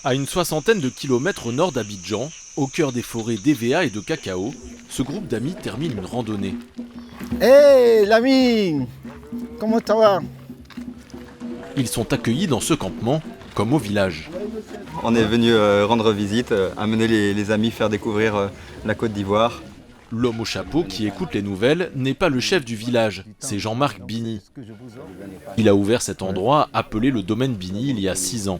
À une soixantaine de kilomètres au nord d'Abidjan, au cœur des forêts d'EVA et de cacao, ce groupe d'amis termine une randonnée. Hé l'ami, comment ça va? Ils sont accueillis dans ce campement, comme au village. On est venu rendre visite, amener les amis faire découvrir la Côte d'Ivoire. L'homme au chapeau qui écoute les nouvelles n'est pas le chef du village, c'est Jean-Marc Bini. Il a ouvert cet endroit appelé le domaine Bini il y a 6 ans.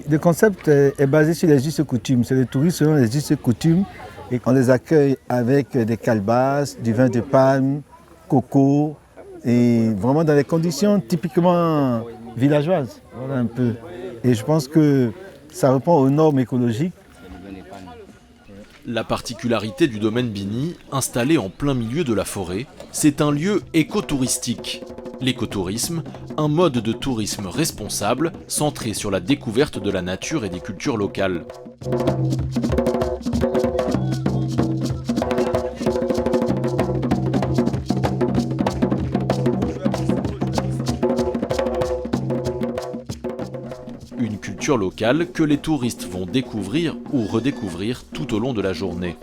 Le concept est basé sur les us et coutumes. C'est les touristes selon les us et coutumes et on les accueille avec des calebasses, du vin de palme, coco et vraiment dans des conditions typiquement villageoises. Voilà un peu. Et je pense que ça répond aux normes écologiques. La particularité du domaine Bini, installé en plein milieu de la forêt, c'est un lieu écotouristique. L'écotourisme, un mode de tourisme responsable, centré sur la découverte de la nature et des cultures locales. Une culture locale que les touristes vont découvrir ou redécouvrir tout au long de la journée.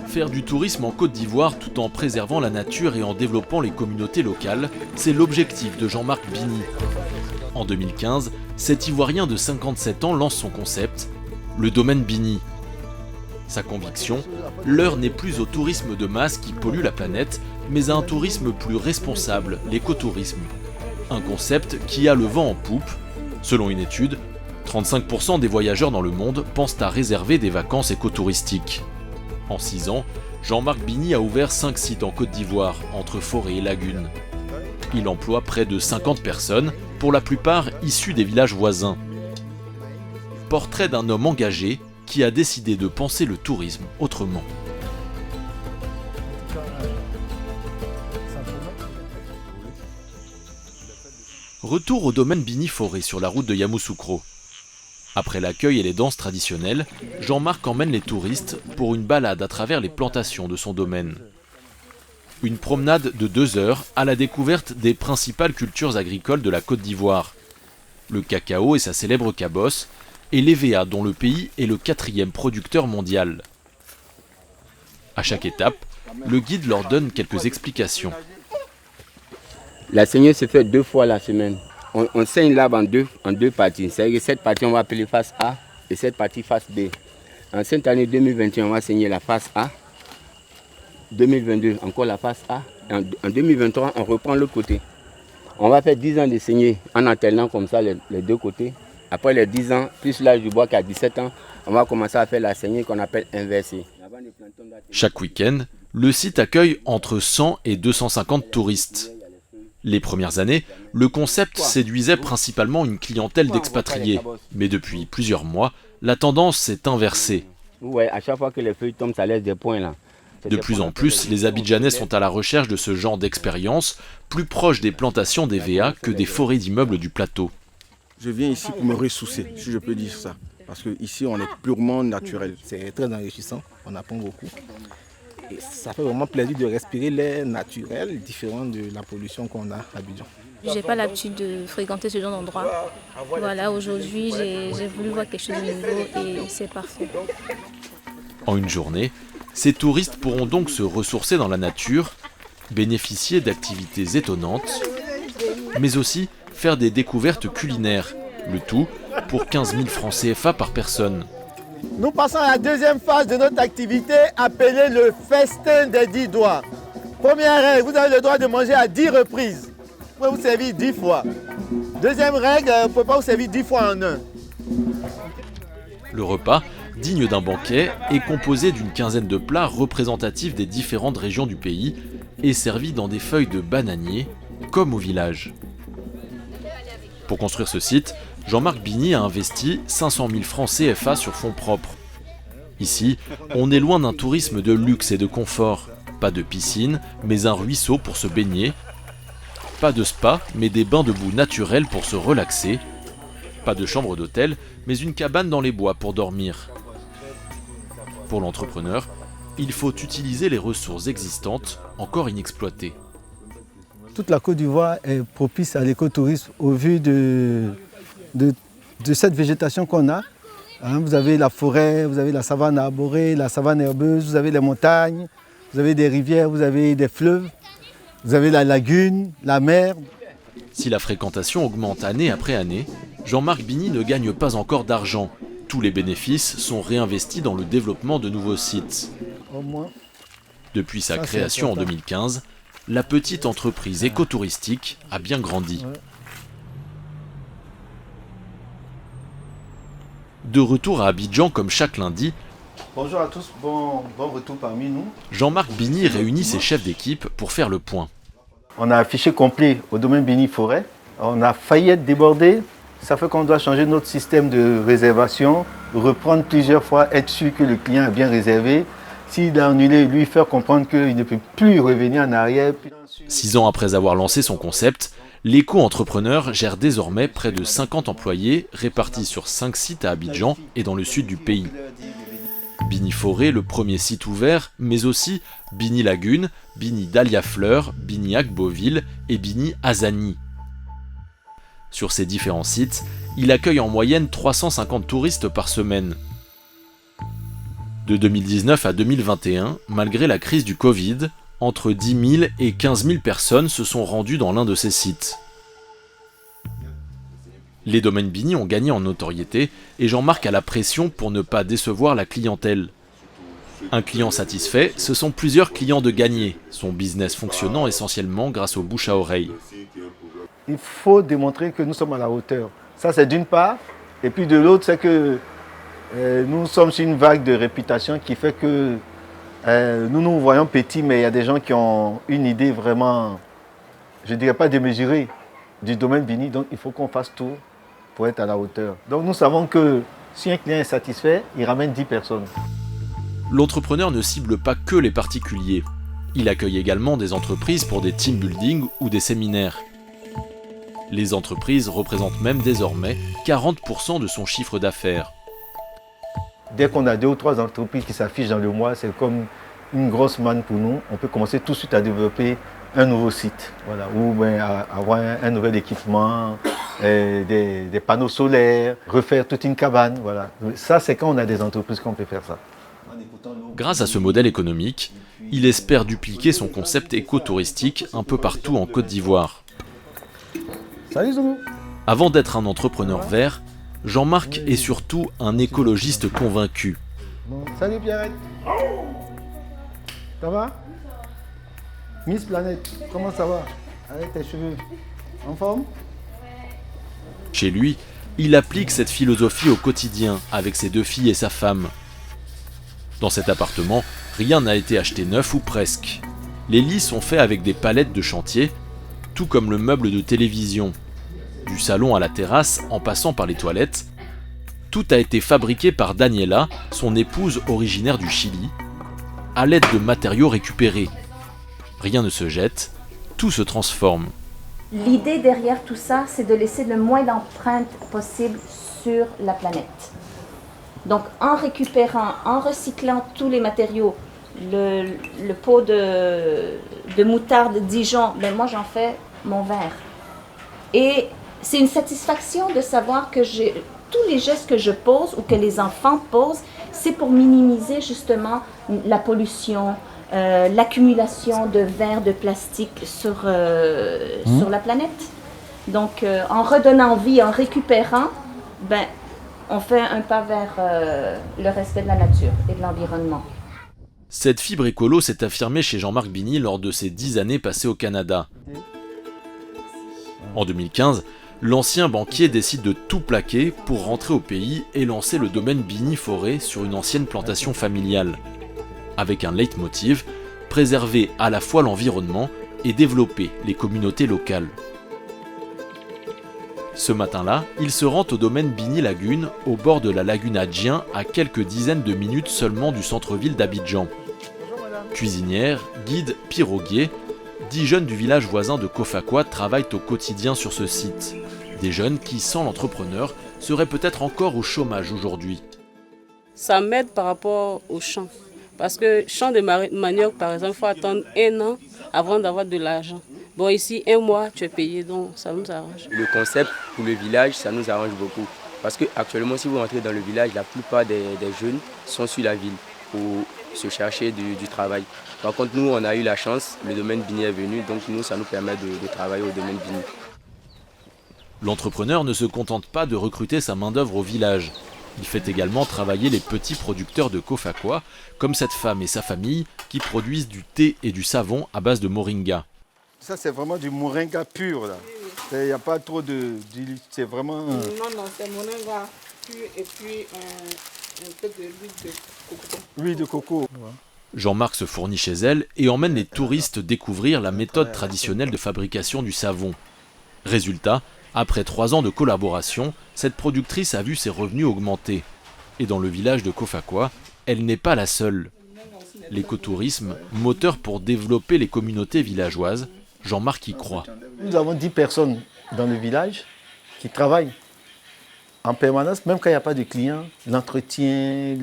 Faire du tourisme en Côte d'Ivoire tout en préservant la nature et en développant les communautés locales, c'est l'objectif de Jean-Marc Bini. En 2015, cet Ivoirien de 57 ans lance son concept, le domaine Bini. Sa conviction, l'heure n'est plus au tourisme de masse qui pollue la planète, mais à un tourisme plus responsable, l'écotourisme. Un concept qui a le vent en poupe. Selon une étude, 35% des voyageurs dans le monde pensent à réserver des vacances écotouristiques. En 6 ans, Jean-Marc Bini a ouvert 5 sites en Côte d'Ivoire, entre forêts et lagunes. Il emploie près de 50 personnes, pour la plupart issues des villages voisins. Portrait d'un homme engagé qui a décidé de penser le tourisme autrement. Retour au domaine Bini Forêt sur la route de Yamoussoukro. Après l'accueil et les danses traditionnelles, Jean-Marc emmène les touristes pour une balade à travers les plantations de son domaine. Une promenade de 2 heures à la découverte des principales cultures agricoles de la Côte d'Ivoire. Le cacao et sa célèbre cabosse, et l'EVA dont le pays est le 4e producteur mondial. À chaque étape, le guide leur donne quelques explications. La saignée se fait 2 fois la semaine. On saigne l'arbre en deux parties. C'est-à-dire que cette partie, on va appeler face A et cette partie face B. En cette année 2021, on va saigner la face A. 2022, encore la face A. Et en 2023, on reprend l'autre côté. On va faire 10 ans de saignée en alternant comme ça les 2 côtés. Après les 10 ans, plus l'âge du bois qui a 17 ans, on va commencer à faire la saignée qu'on appelle inversée. Chaque week-end, le site accueille entre 100 et 250 touristes. Les premières années, le concept séduisait principalement une clientèle d'expatriés. Mais depuis plusieurs mois, la tendance s'est inversée. Ouais, à chaque fois que les feuilles tombent, ça laisse des points là. De plus en plus, les Abidjanais sont à la recherche de ce genre d'expérience, plus proche des plantations d'EVA que des forêts d'immeubles du plateau. Je viens ici pour me ressourcer, si je peux dire ça. Parce qu'ici, on est purement naturel. C'est très enrichissant, on apprend beaucoup. Et ça fait vraiment plaisir de respirer l'air naturel, différent de la pollution qu'on a à Abidjan. J'ai pas l'habitude de fréquenter ce genre d'endroit. Voilà, aujourd'hui, j'ai voulu voir quelque chose de nouveau et c'est parfait. En une journée, ces touristes pourront donc se ressourcer dans la nature, bénéficier d'activités étonnantes, mais aussi faire des découvertes culinaires, le tout pour 15 000 francs CFA par personne. Nous passons à la deuxième phase de notre activité appelée le festin des 10 doigts. Première règle, vous avez le droit de manger à 10 reprises. Vous pouvez vous servir 10 fois. Deuxième règle, vous ne pouvez pas vous servir 10 fois en un. Le repas, digne d'un banquet, est composé d'une quinzaine de plats représentatifs des différentes régions du pays et servis dans des feuilles de bananier, comme au village. Pour construire ce site, Jean-Marc Bini a investi 500 000 francs CFA sur fonds propres. Ici, on est loin d'un tourisme de luxe et de confort. Pas de piscine, mais un ruisseau pour se baigner. Pas de spa, mais des bains de boue naturels pour se relaxer. Pas de chambre d'hôtel, mais une cabane dans les bois pour dormir. Pour l'entrepreneur, il faut utiliser les ressources existantes, encore inexploitées. Toute la Côte d'Ivoire est propice à l'écotourisme au vu de de cette végétation qu'on a. Hein, vous avez la forêt, vous avez la savane arborée, la savane herbeuse, vous avez les montagnes, vous avez des rivières, vous avez des fleuves, vous avez la lagune, la mer. Si la fréquentation augmente année après année, Jean-Marc Bini ne gagne pas encore d'argent. Tous les bénéfices sont réinvestis dans le développement de nouveaux sites. Au moins. Depuis sa création en 2015, la petite entreprise écotouristique a bien grandi. De retour à Abidjan comme chaque lundi, bonjour à tous, bon retour parmi nous. Jean-Marc Bini réunit ses chefs d'équipe pour faire le point. On a un fichier complet au domaine Bini Forêt. On a failli être débordé. Ça fait qu'on doit changer notre système de réservation, reprendre plusieurs fois, être sûr que le client a bien réservé. S'il a annulé, lui faire comprendre qu'il ne peut plus revenir en arrière. 6 ans après avoir lancé son concept, l'éco-entrepreneur gère désormais près de 50 employés répartis sur 5 sites à Abidjan et dans le sud du pays. Bini Forêt, le premier site ouvert, mais aussi Bini Lagune, Bini Dahlia Fleur, Bini Agboville et Bini Azani. Sur ces différents sites, il accueille en moyenne 350 touristes par semaine. De 2019 à 2021, malgré la crise du Covid, entre 10 000 et 15 000 personnes se sont rendues dans l'un de ces sites. Les domaines Bini ont gagné en notoriété et Jean-Marc a la pression pour ne pas décevoir la clientèle. Un client satisfait, ce sont plusieurs clients de gagnés, son business fonctionnant essentiellement grâce au bouche à oreille. Il faut démontrer que nous sommes à la hauteur. Ça, c'est d'une part. Et puis de l'autre, c'est que nous sommes sur une vague de réputation qui fait que nous nous voyons petits, mais il y a des gens qui ont une idée vraiment, je ne dirais pas démesurée, du domaine Bini. Donc il faut qu'on fasse tout pour être à la hauteur. Donc nous savons que si un client est satisfait, il ramène 10 personnes. L'entrepreneur ne cible pas que les particuliers. Il accueille également des entreprises pour des team building ou des séminaires. Les entreprises représentent même désormais 40% de son chiffre d'affaires. Dès qu'on a 2 ou 3 entreprises qui s'affichent dans le mois, c'est comme une grosse manne pour nous. On peut commencer tout de suite à développer un nouveau site, voilà, ou avoir un nouvel équipement, des panneaux solaires, refaire toute une cabane. Voilà. Ça, c'est quand on a des entreprises qu'on peut faire ça. Grâce à ce modèle économique, il espère dupliquer son concept écotouristique un peu partout en Côte d'Ivoire. Salut Zoulou. Avant d'être un entrepreneur vert, Jean-Marc est surtout un écologiste convaincu. Bon, salut Pierrette. Ça va? Miss Planète, comment ça va? Avec tes cheveux, en forme? Chez lui, il applique cette philosophie au quotidien avec ses 2 filles et sa femme. Dans cet appartement, rien n'a été acheté neuf ou presque. Les lits sont faits avec des palettes de chantier, tout comme le meuble de télévision. Du salon à la terrasse, en passant par les toilettes, tout a été fabriqué par Daniela, son épouse originaire du Chili, à l'aide de matériaux récupérés. Rien ne se jette, tout se transforme. L'idée derrière tout ça, c'est de laisser le moins d'empreintes possible sur la planète. Donc en récupérant, en recyclant tous les matériaux, le pot de moutarde Dijon, ben moi j'en fais mon verre. Et c'est une satisfaction de savoir que tous les gestes que je pose ou que les enfants posent, c'est pour minimiser justement la pollution, l'accumulation de verre, de plastique sur la planète. Donc en redonnant vie, en récupérant, ben, on fait un pas vers le respect de la nature et de l'environnement. Cette fibre écolo s'est affirmée chez Jean-Marc Bini lors de ses 10 années passées au Canada. En 2015, l'ancien banquier décide de tout plaquer pour rentrer au pays et lancer le domaine Bini Forêt sur une ancienne plantation familiale. Avec un leitmotiv, préserver à la fois l'environnement et développer les communautés locales. Ce matin-là, il se rend au domaine Bini Lagune, au bord de la lagune Adjien, à quelques dizaines de minutes seulement du centre-ville d'Abidjan. Cuisinière, guide, piroguier, 10 jeunes du village voisin de Kofakwa travaillent au quotidien sur ce site. Des jeunes qui, sans l'entrepreneur, seraient peut-être encore au chômage aujourd'hui. Ça m'aide par rapport au champ. Parce que champ de manioc, par exemple, il faut attendre 1 an avant d'avoir de l'argent. Bon, ici, 1 mois, tu es payé, donc ça nous arrange. Le concept pour le village, ça nous arrange beaucoup. Parce qu'actuellement, si vous rentrez dans le village, la plupart des jeunes sont sur la ville pour se chercher du travail. Par contre, nous, on a eu la chance, le domaine Bini est venu, donc nous, ça nous permet de travailler au domaine Bini. L'entrepreneur ne se contente pas de recruter sa main-d'œuvre au village. Il fait également travailler les petits producteurs de Kofakwa, comme cette femme et sa famille, qui produisent du thé et du savon à base de moringa. Ça, c'est vraiment du moringa pur, là. Il n'y a pas trop de... C'est vraiment... Non, c'est moringa pur et puis un peu de l'huile de coco. L'huile de coco. Jean-Marc se fournit chez elle et emmène les touristes découvrir la méthode traditionnelle de fabrication du savon. Résultat, après 3 ans de collaboration, cette productrice a vu ses revenus augmenter. Et dans le village de Kofakwa, elle n'est pas la seule. L'écotourisme, moteur pour développer les communautés villageoises, Jean-Marc y croit. Nous avons 10 personnes dans le village qui travaillent en permanence, même quand il n'y a pas de clients, l'entretien,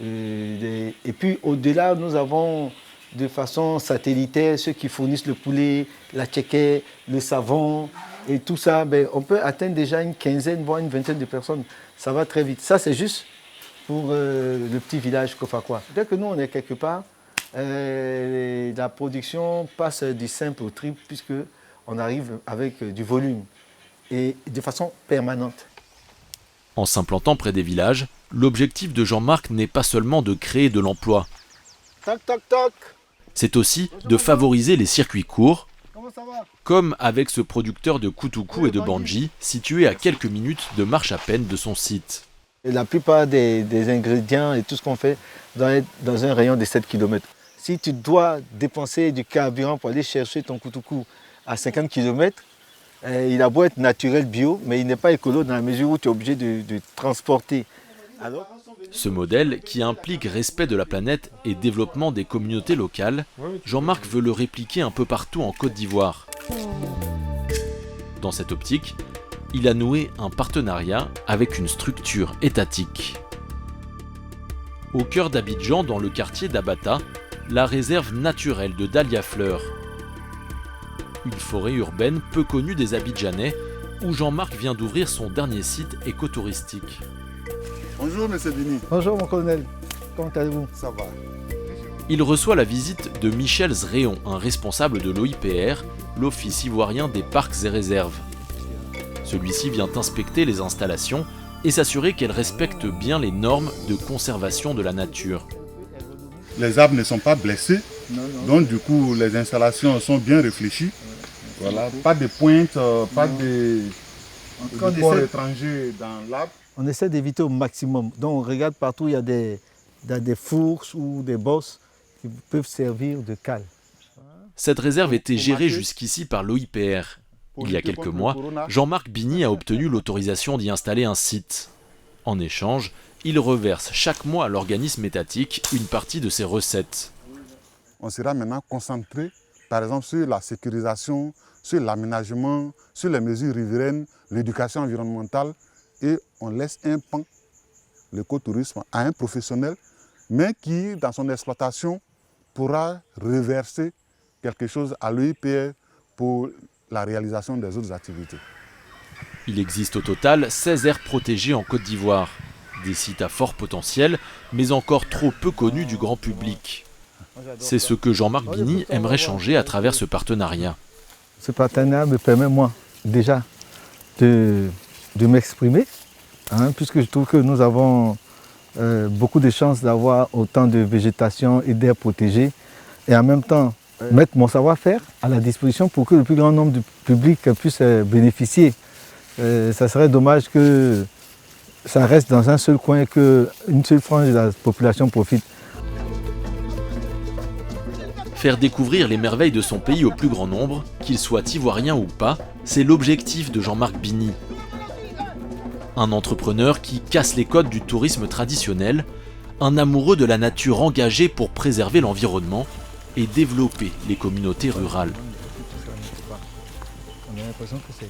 et puis au-delà, nous avons de façon satellitaire ceux qui fournissent le poulet, la tchéké, le savon et tout ça. On peut atteindre déjà une quinzaine, voire une vingtaine de personnes. Ça va très vite. Ça, c'est juste pour le petit village Kofakwa. Dès que nous, on est quelque part, la production passe du simple au triple puisqu'on arrive avec du volume et de façon permanente. En s'implantant près des villages, l'objectif de Jean-Marc n'est pas seulement de créer de l'emploi. Toc, toc, toc. C'est aussi de favoriser les circuits courts, comme avec ce producteur de Kutuku et de Banji, situé à quelques minutes de marche à peine de son site. Et la plupart des ingrédients et tout ce qu'on fait doit être dans un rayon de 7 km. Si tu dois dépenser du carburant pour aller chercher ton Kutuku à 50 km, il a beau être naturel, bio, mais il n'est pas écolo dans la mesure où tu es obligé de transporter. Alors, ce modèle, qui implique respect de la planète et développement des communautés locales, Jean-Marc veut le répliquer un peu partout en Côte d'Ivoire. Dans cette optique, il a noué un partenariat avec une structure étatique. Au cœur d'Abidjan, dans le quartier d'Abata, la réserve naturelle de Dahlia Fleur. Une forêt urbaine peu connue des Abidjanais, où Jean-Marc vient d'ouvrir son dernier site écotouristique. Bonjour M. Bini. Bonjour mon colonel, comment allez-vous? Ça va. Il reçoit la visite de Michel Zréon, un responsable de l'OIPR, l'Office ivoirien des parcs et réserves. Celui-ci vient inspecter les installations et s'assurer qu'elles respectent bien les normes de conservation de la nature. Les arbres ne sont pas blessés, donc du coup les installations sont bien réfléchies. Voilà. Pas de pointes, pas de corps étrangers dans l'arbre. On essaie d'éviter au maximum. Donc on regarde partout, il y a des fourches ou des bosses qui peuvent servir de cale. Cette réserve était gérée jusqu'ici par l'OIPR. Il y a quelques mois, Jean-Marc Bini a obtenu l'autorisation d'y installer un site. En échange, il reverse chaque mois à l'organisme étatique une partie de ses recettes. On sera maintenant concentré, par exemple, sur la sécurisation, sur l'aménagement, sur les mesures riveraines, l'éducation environnementale, et on laisse un pan, l'écotourisme, à un professionnel, mais qui, dans son exploitation, pourra reverser quelque chose à l'OIPR pour la réalisation des autres activités. Il existe au total 16 aires protégées en Côte d'Ivoire. Des sites à fort potentiel, mais encore trop peu connus du grand public. C'est ce que Jean-Marc Bini aimerait changer à travers ce partenariat. Ce partenariat me permet, moi, déjà, de m'exprimer, puisque je trouve que nous avons beaucoup de chances d'avoir autant de végétation et d'air protégées, et en même temps mettre mon savoir-faire à la disposition pour que le plus grand nombre de public puisse bénéficier. Ça serait dommage que ça reste dans un seul coin et qu'une seule frange de la population profite. Faire découvrir les merveilles de son pays au plus grand nombre, qu'ils soient ivoiriens ou pas, c'est l'objectif de Jean-Marc Bini. Un entrepreneur qui casse les codes du tourisme traditionnel, un amoureux de la nature engagé pour préserver l'environnement et développer les communautés rurales. On a l'impression que c'est